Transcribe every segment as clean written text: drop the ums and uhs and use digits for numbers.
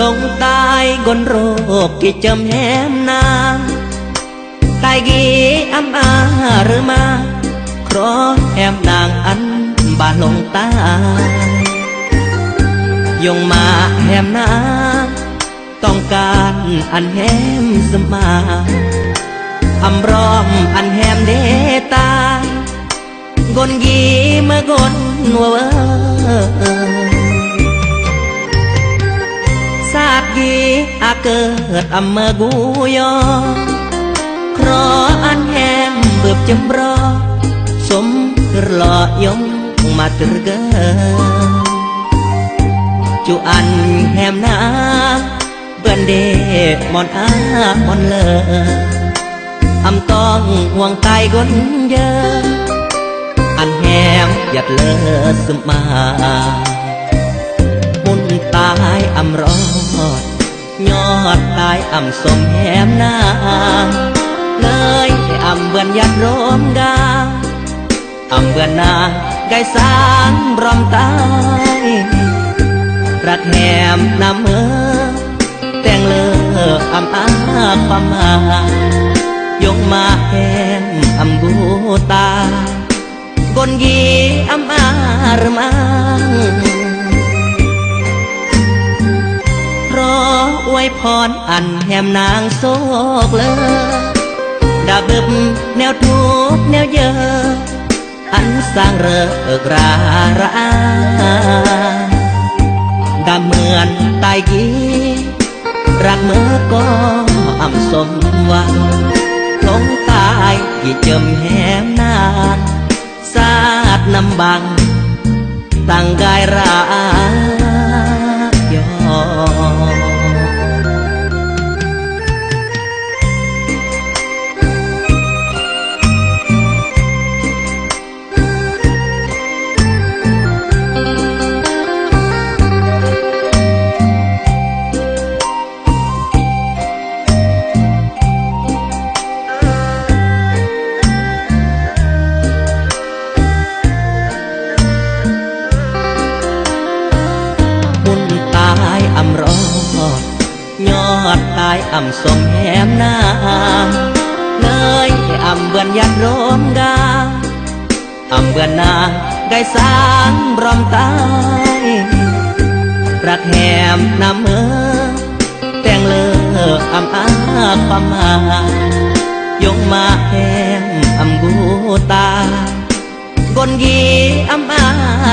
ลงตายกนโรคกิจำแหมนาตายกีอำอาหรือมาครอแหมนางอันบาลงตายยงมาแหมนาต้องการอันแหมสมาอำรอมอันแหมเดตากนยีเมื่อกนวัวสาดยีอาเกิดอำเมื่อกูยอครออันแหมเบิบจำรอสมหล่อยงมาตรเกจูอันแหมนาเบื่อเดมอนอามอนเลออำต้องห่วงตายกนเยอะอันแหมหยัดเลอสมามุนตายอำรอดยอดตายอำสมแหมนางเลยอำเบื่อยัดรวมกาอำเบื่อนางไก่สางรอมตายรักแหมนำเมื่อแต่งเลออำอาความมายงมาแหมอำบูตากนยีอำอาหรือมังเพราะอวยพรอันแหมนางโศกเลอดาบึบแนวทุกแนวเยอะอันสร้างเริกราระดาเหมือนตายกีรักเมื่อก็อำสมหวังลงตายกี่เจิมแหมนางสาดนำบังตั้งกายรักยออำรอดยอดตายอำสมแหมนางเลยอำเบื่อยัดรวมกาอำเบื่อนางไก่สางรอมตายรักแหมนำเมื่อแต่งเลออำอาความมายงมาแหมอำบูตากนยีอำอา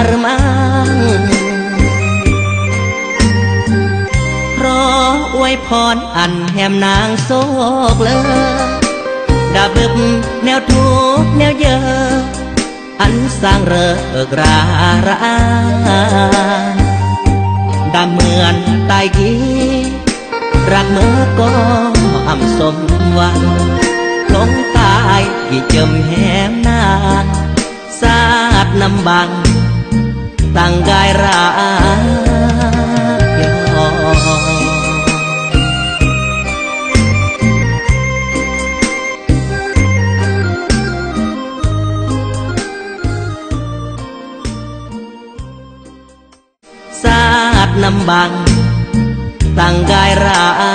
หรือมังเพราะอวยพรอันแหมนางโศกเลอดาบึบแนวทุกแนวเยอะอันสร้างเริกราระดาเหมือนตายกีรักเมื่อก็อำสมหวังลงตายกี่เจิมแหมนางสาดนำบังตั้งกายรักยอสาดนำบังตั้งกายรั